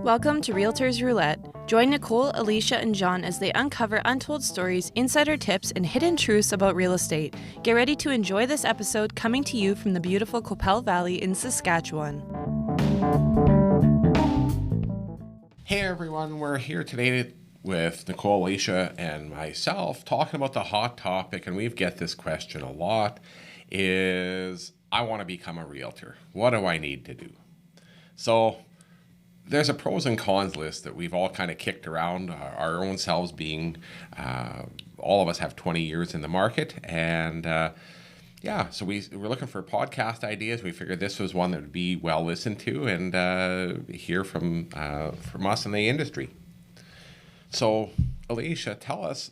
Welcome to Realtors Roulette. Join Nichole, Elisha, and John as they uncover untold stories, insider tips, and hidden truths about real estate. Get ready to enjoy this episode coming to you from the beautiful Qu'Appelle Valley in Saskatchewan. Hey everyone, we're here today with Nichole, Elisha, and myself talking about the hot topic, and we get this question a lot, is I want to become a realtor. What do I need to do? So there's a pros and cons list that we've all kind of kicked around, our own selves being, all of us have 20 years in the market, and so we're looking for podcast ideas. We figured this was one that would be well listened to and hear from us in the industry. So, Elisha, tell us,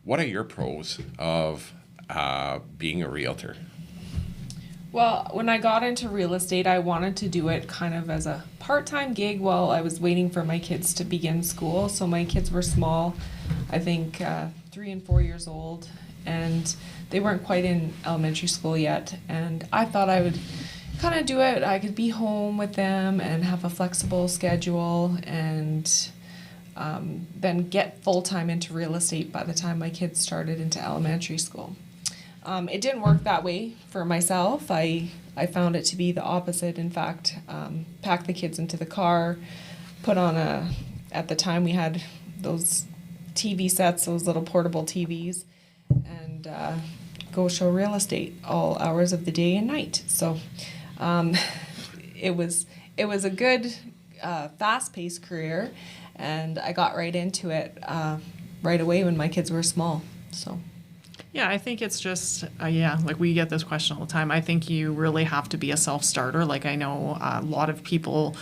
what are your pros of being a realtor? Well, when I got into real estate, I wanted to do it kind of as a part-time gig while I was waiting for my kids to begin school. So my kids were small, I think 3 and 4 years old, and they weren't quite in elementary school yet. And I thought I would kind of do it. I could be home with them and have a flexible schedule and then get full-time into real estate by the time my kids started into elementary school. It didn't work that way for myself. I found it to be the opposite. In fact, pack the kids into the car, put on at the time we had those TV sets, those little portable TVs, and go show real estate all hours of the day and night. So it was a good, fast-paced career, and I got right into it right away when my kids were small. So. Yeah, I think it's just, we get this question all the time. I think you really have to be a self-starter. I know a lot of people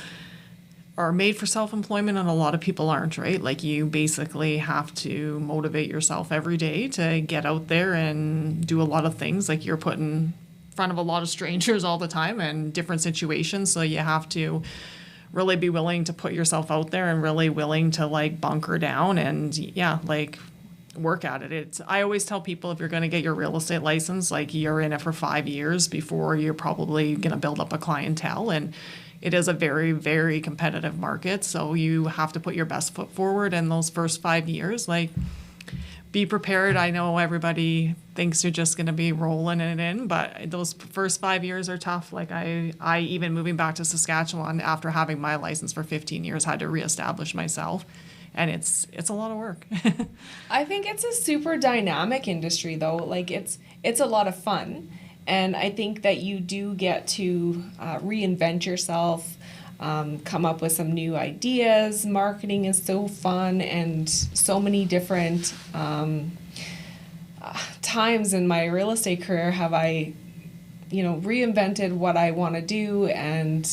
are made for self-employment and a lot of people aren't, right? You basically have to motivate yourself every day to get out there and do a lot of things. You're put in front of a lot of strangers all the time and different situations. So you have to really be willing to put yourself out there and really willing to bunker down and work at it. I always tell people, if you're going to get your real estate license, you're in it for 5 years before you're probably going to build up a clientele. And it is a very, very competitive market. So you have to put your best foot forward in those first 5 years. Be prepared. I know everybody thinks you're just going to be rolling it in, but those first 5 years are tough. I even moving back to Saskatchewan after having my license for 15 years, had to reestablish myself. And it's a lot of work. I think it's a super dynamic industry, though. It's a lot of fun. And I think that you do get to reinvent yourself, come up with some new ideas. Marketing is so fun, and so many different times in my real estate career have I, reinvented what I want to do. And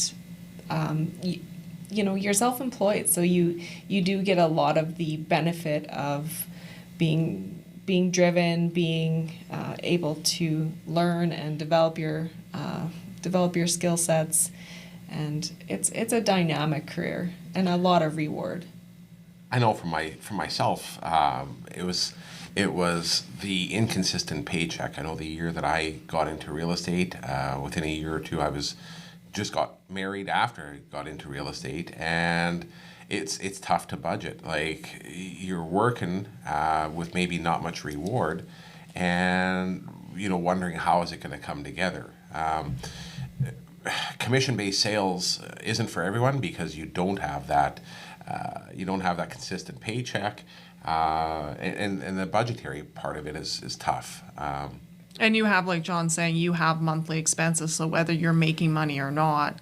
you're self-employed, so you do get a lot of the benefit of being driven, being able to learn and develop your skill sets, and it's a dynamic career and a lot of reward. I know for myself, it was the inconsistent paycheck. I know the year that I got into real estate, within a year or two, I was just got married after I got into real estate, and it's tough to budget. You're working with maybe not much reward, and wondering how is it going to come together. Commission-based sales isn't for everyone because you don't have that consistent paycheck, and the budgetary part of it is tough. And you have, like John's saying, you have monthly expenses. So whether you're making money or not,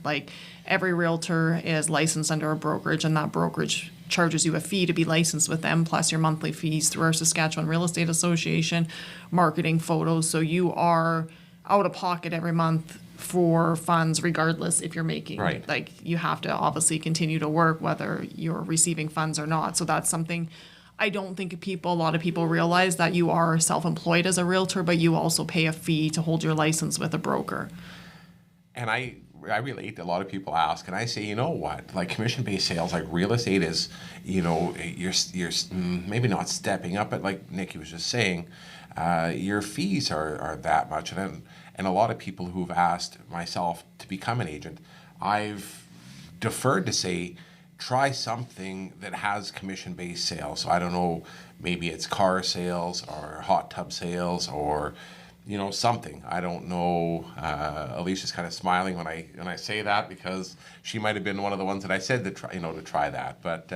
every realtor is licensed under a brokerage, and that brokerage charges you a fee to be licensed with them, plus your monthly fees through our Saskatchewan Real Estate Association, marketing, photos. So you are out of pocket every month for funds, regardless if you're making. Right. You have to obviously continue to work whether you're receiving funds or not. So that's something I don't think a lot of people realize, that you are self-employed as a realtor, but you also pay a fee to hold your license with a broker. And I relate. A lot of people ask, and I say, you know what? Commission-based sales, real estate is, you're maybe not stepping up, but like Nikki was just saying, your fees are that much, and a lot of people who've asked myself to become an agent, I've deferred to say, try something that has commission-based sales. So I don't know, maybe it's car sales or hot tub sales or something. I don't know. Alicia's kind of smiling when I say that, because she might have been one of the ones that I said to try that. But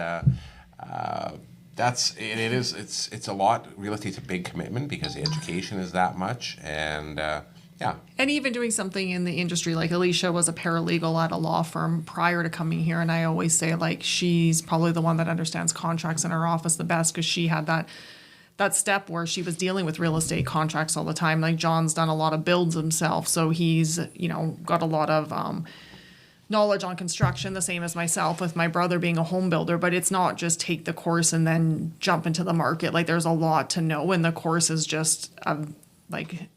it's a lot. Real estate's a big commitment because the education is that much, and yeah. And even doing something in the industry, like Elisha was a paralegal at a law firm prior to coming here, and I always say, like, she's probably the one that understands contracts in her office the best, because she had that step where she was dealing with real estate contracts all the time. Like, John's done a lot of builds himself, so he's got a lot of knowledge on construction, the same as myself with my brother being a home builder. But it's not just take the course and then jump into the market. Like, there's a lot to know, and the course is just a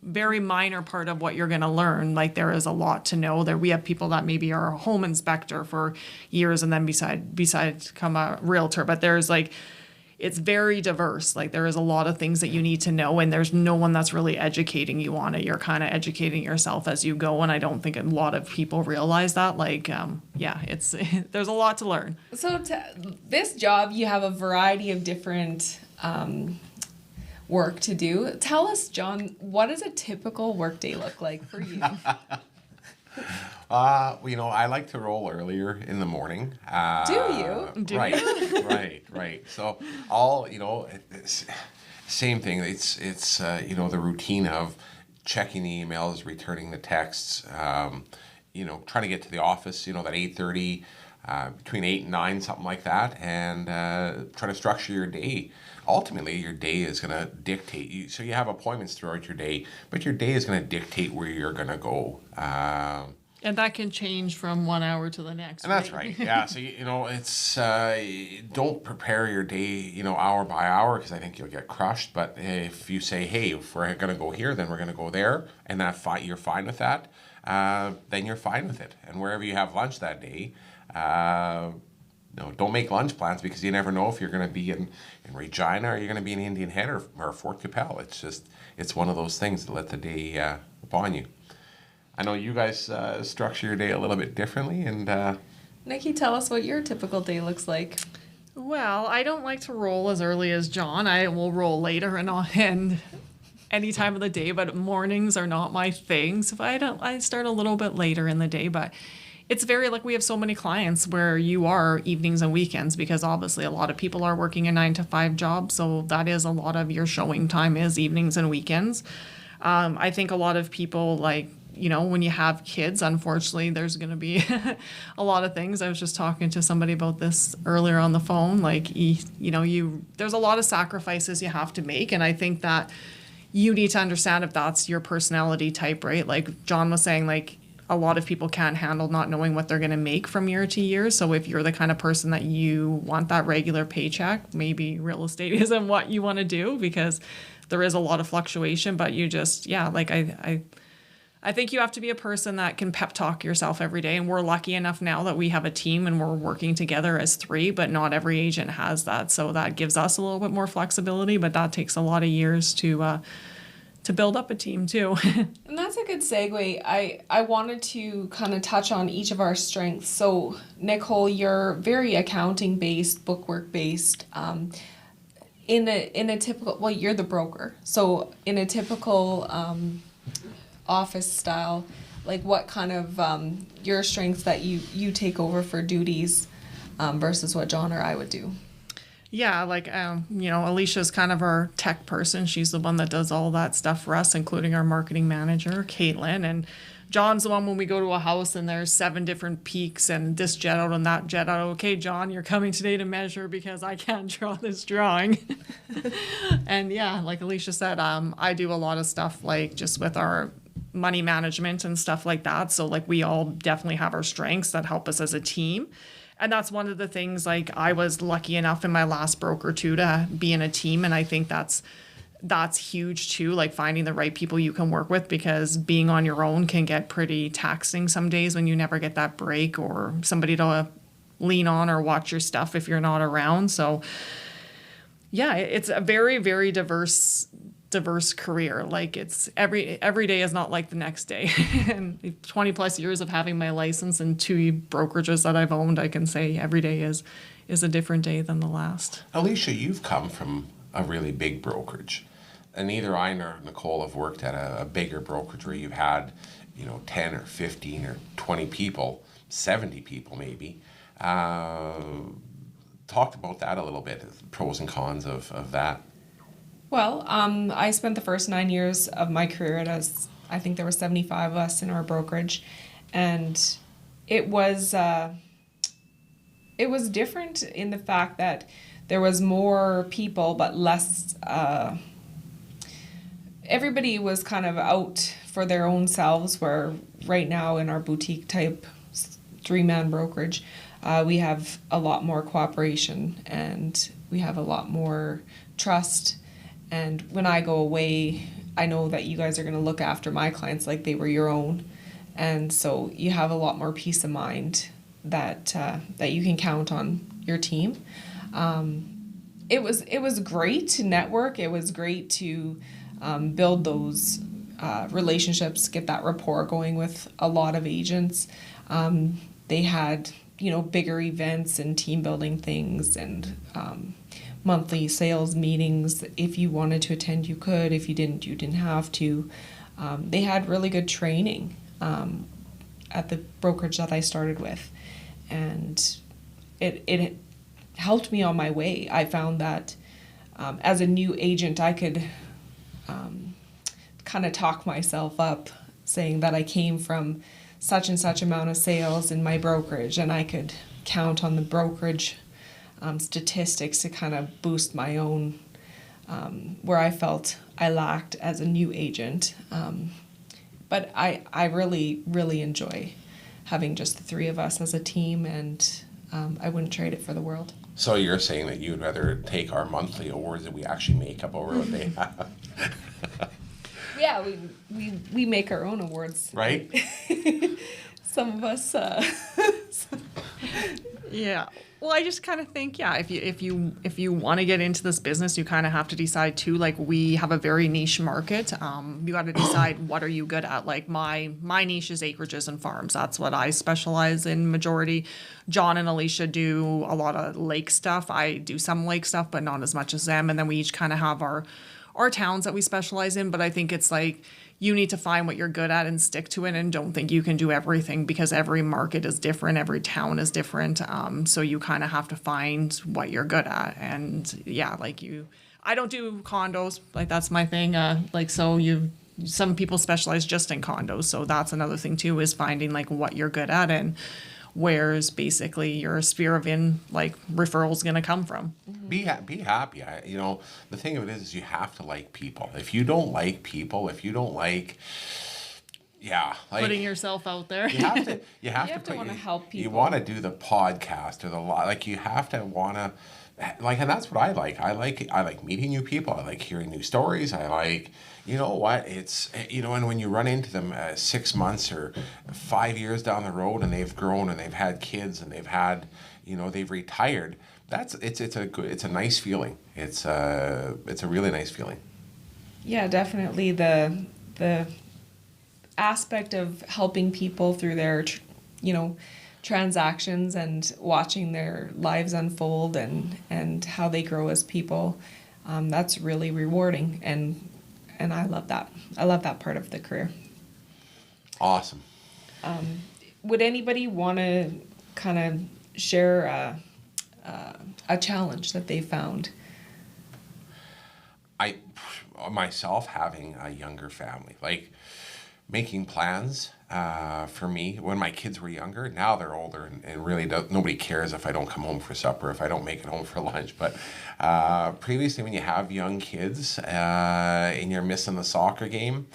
very minor part of what you're going to learn. Like, there is a lot to know there. We have people that maybe are a home inspector for years and then besides become a realtor, but there's it's very diverse. Like, there is a lot of things that you need to know, and there's no one that's really educating you on it. You're kind of educating yourself as you go, and I don't think a lot of people realize that. It's there's a lot to learn. So this job, you have a variety of different work to do. Tell us, John, what does a typical workday look like for you? I like to roll earlier in the morning. Do you? Right. So same thing. It's the routine of checking the emails, returning the texts, trying to get to the office, that 8:30, between 8 and 9, something like that, and try to structure your day. Ultimately, your day is going to dictate you. So you have appointments throughout your day, but your day is going to dictate where you're going to go. And that can change from 1 hour to the next. And that's right. Yeah. So, it's, don't prepare your day, hour by hour, because I think you'll get crushed. But if you say, hey, if we're going to go here, then we're going to go there, and you're fine with that, then you're fine with it. And wherever you have lunch that day, don't make lunch plans, because you never know if you're going to be in Regina, or you're going to be in Indian Head or Fort Capel. It's one of those things to let the day upon you. I know you guys structure your day a little bit differently, and Nikki, tell us what your typical day looks like. Well, I don't like to roll as early as John. I will roll later and any time of the day, but mornings are not my thing. So I start a little bit later in the day, but it's very, we have so many clients where you are evenings and weekends, because obviously a lot of people are working a 9-to-5 job. So that is a lot of your showing time is evenings and weekends. I think a lot of people, when you have kids, unfortunately, there's going to be a lot of things. I was just talking to somebody about this earlier on the phone. There's a lot of sacrifices you have to make. And I think that you need to understand if that's your personality type, right? Like John was saying, a lot of people can't handle not knowing what they're going to make from year to year. So if you're the kind of person that you want that regular paycheck, maybe real estate isn't what you want to do, because there is a lot of fluctuation. But you just, I think you have to be a person that can pep talk yourself every day. And we're lucky enough now that we have a team and we're working together as 3, but not every agent has that. So that gives us a little bit more flexibility, but that takes a lot of years to build up a team too. And that's a good segue. I wanted to kind of touch on each of our strengths. So Nichole, you're very accounting based, bookwork based. In a typical, you're the broker. So in a typical office style, what kind of your strengths that you take over for duties versus what John or I would do? Yeah, Alicia's kind of our tech person. She's the one that does all that stuff for us, including our marketing manager, Caitlin. And John's the one when we go to a house and there's 7 different peaks and this jet out and that jet out. Okay, John, you're coming today to measure because I can't draw this drawing. And yeah, like Elisha said, I do a lot of stuff just with our money management and stuff like that. So we all definitely have our strengths that help us as a team. And that's one of the things, I was lucky enough in my last broker too to be in a team. And I think that's huge too, finding the right people you can work with, because being on your own can get pretty taxing some days when you never get that break or somebody to lean on or watch your stuff if you're not around. So yeah, it's a very, very diverse diverse career. Like it's every day is not like the next day. And 20 plus years of having my license and 2 brokerages that I've owned, I can say every day is a different day than the last. Elisha, you've come from a really big brokerage. And neither I nor Nichole have worked at a bigger brokerage where you've had, 10 or 15 or 20 people, 70 people maybe. Talked about that a little bit, the pros and cons of that. Well, I spent the first 9 years of my career I think there were 75 of us in our brokerage, and it was different in the fact that there was more people but less. Everybody was kind of out for their own selves, where right now in our boutique type 3-man brokerage, we have a lot more cooperation and we have a lot more trust. And when I go away, I know that you guys are going to look after my clients like they were your own. And so you have a lot more peace of mind that you can count on your team. It was great to network. It was great to build those relationships, get that rapport going with a lot of agents. They had, bigger events and team building things and monthly sales meetings. If you wanted to attend, you could. If you didn't have to. They had really good training at the brokerage that I started with. And it helped me on my way. I found that as a new agent, I could kind of talk myself up, saying that I came from such and such amount of sales in my brokerage, and I could count on the brokerage statistics to kind of boost my own where I felt I lacked as a new agent. But I really, really enjoy having just the 3 of us as a team, and I wouldn't trade it for the world. So you're saying that you'd rather take our monthly awards that we actually make up over what they have? Yeah, we make our own awards, right? Some of us. Yeah. Well, I just kind of think, if you want to get into this business, you kind of have to decide too. Like, we have a very niche market. You got to decide what are you good at. Like my niche is acreages and farms. That's what I specialize in majority. John and Elisha do a lot of lake stuff. I do some lake stuff, but not as much as them. And then we each kind of have our towns that we specialize in. But I think it's like, you need to find what you're good at and stick to it, and don't think you can do everything, because every market is different, every town is different. So you kind of have to find what you're good at. And I don't do condos, like that's my thing. Some people specialize just in condos. So that's another thing too, is finding like what you're good at and where's basically your sphere of referrals going to come from. Be happy. The thing of it is you have to like people. If you don't like people, putting yourself out there. You have to. You have to want to help people. You want to do the podcast or you have to want to. And that's what I like. I like meeting new people. I like hearing new stories. I like, it's, and when you run into them 6 months or 5 years down the road, and they've grown and they've had kids and they've had, they've retired. It's a nice feeling. It's a really nice feeling. Yeah, definitely the aspect of helping people through their, transactions and watching their lives unfold and how they grow as people. That's really rewarding, and I love that. I love that part of the career. Awesome. Would anybody want to kind of share a challenge that they found? I myself having a younger family, making plans for me when my kids were younger. Now they're older and really nobody cares if I don't come home for supper, if I don't make it home for lunch. But previously, when you have young kids and you're missing the soccer game,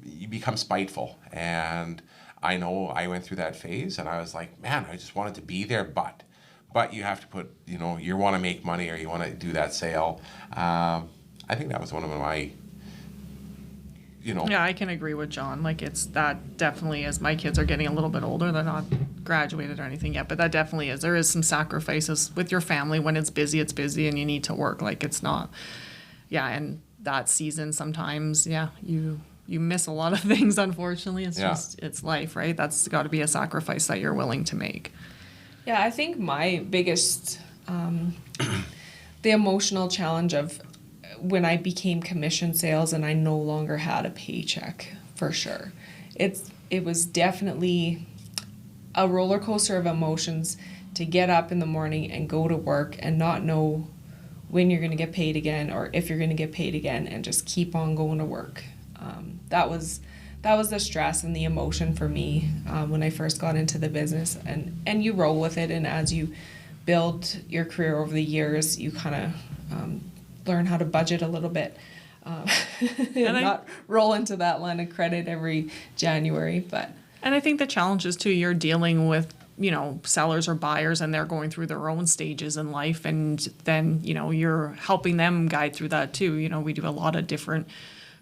you become spiteful. And I know I went through that phase, and I was like, man, I just wanted to be there, but you have to put, you want to make money or you want to do that sale. I think that was one of my, Yeah, I can agree with John. That definitely is. My kids are getting a little bit older. They're not graduated or anything yet, but that definitely is. There is some sacrifices with your family when it's busy, and you need to work. It's not. Yeah, and that season, sometimes, you miss a lot of things, unfortunately. It's just, it's life, right? That's got to be a sacrifice that you're willing to make. Yeah, I think my biggest, the emotional challenge of when I became commission sales and I no longer had a paycheck, for sure. It was definitely a roller coaster of emotions to get up in the morning and go to work and not know when you're going to get paid again or if you're going to get paid again, and just keep on going to work. That was the stress and the emotion for me when I first got into the business. And you roll with it, and as you build your career over the years, you kind of learn how to budget a little bit. And not roll into that line of credit every January. And I think the challenge is too, you're dealing with, sellers or buyers, and they're going through their own stages in life. And then, you're helping them guide through that too. We do a lot of different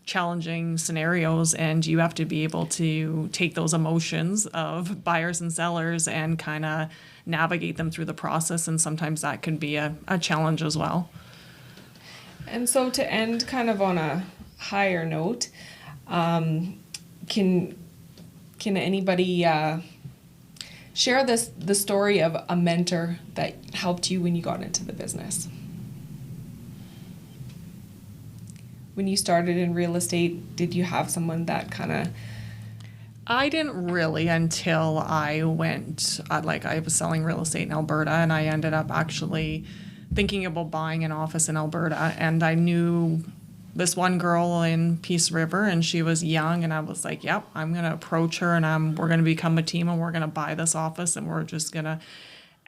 challenging scenarios, and you have to be able to take those emotions of buyers and sellers and kind of navigate them through the process. And sometimes that can be a challenge as well. And so to end kind of on a higher note, can anybody share the story of a mentor that helped you when you got into the business? When you started in real estate, did you have someone that kind of... I didn't really until I went, I was selling real estate in Alberta, and I ended up actually thinking about buying an office in Alberta. And I knew this one girl in Peace River, and she was young, and I was like, yep, I'm going to approach her, and we're going to become a team, and we're going to buy this office, and we're just going to...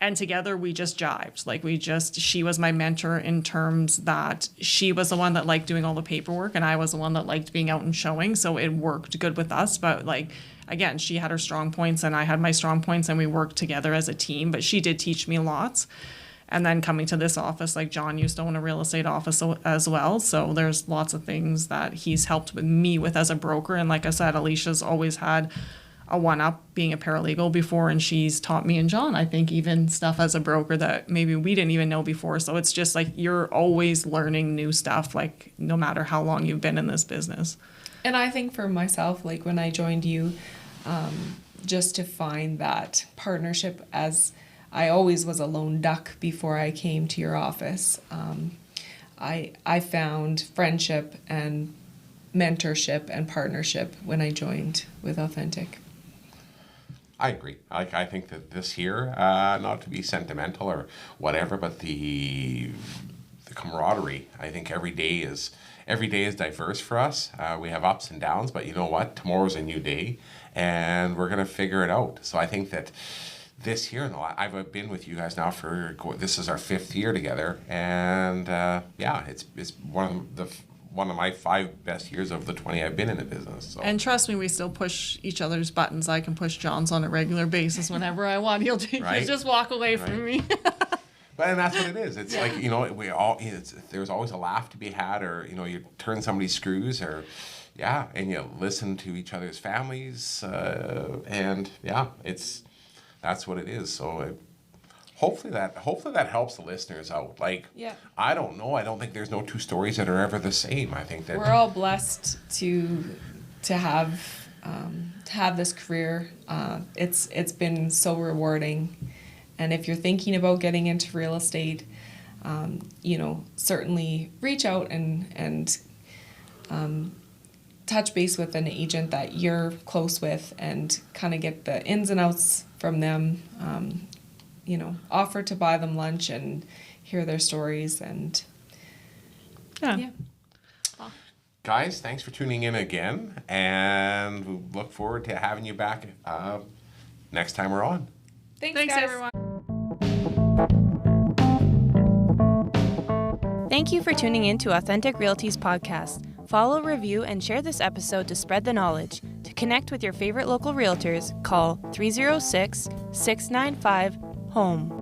And together we just jived. She was my mentor in terms that she was the one that liked doing all the paperwork, and I was the one that liked being out and showing. So it worked good with us. But again, she had her strong points and I had my strong points, and we worked together as a team. But she did teach me lots. And then coming to this office, John used to own a real estate office as well. So there's lots of things that he's helped with me with as a broker. And like I said, Alicia's always had a one-up being a paralegal before, and she's taught me and John, I think, even stuff as a broker that maybe we didn't even know before. So it's just you're always learning new stuff, no matter how long you've been in this business. And I think for myself, when I joined you, just to find that partnership, as I always was a lone duck before I came to your office, I found friendship and mentorship and partnership when I joined with Authentic. I agree. I think that this year, not to be sentimental or whatever, but the camaraderie. I think every day is diverse for us. We have ups and downs, but you know what? Tomorrow's a new day, and we're gonna figure it out. So I think that this year, I've been with you guys now this is our 5th year together, and it's one of my 5 best years of the 20 I've been in the business. So. And trust me, we still push each other's buttons. I can push John's on a regular basis whenever I want. He'll just walk away from me. But and that's what it is. It's there's always a laugh to be had, or you turn somebody's screws, or and you listen to each other's families, and that's what it is. So. Hopefully that helps the listeners out. I don't know. I don't think there's no 2 stories that are ever the same. I think that we're all blessed to have this career. It's been so rewarding, and if you're thinking about getting into real estate, certainly reach out and touch base with an agent that you're close with, and kind of get the ins and outs from them. Offer to buy them lunch and hear their stories. And guys, thanks for tuning in again, and we look forward to having you back next time we're on. Thanks guys. Everyone. Thank you for tuning in to Authentic Realty's podcast. Follow, review, and share this episode to spread the knowledge. To connect with your favorite local realtors, call 306-695-HOME.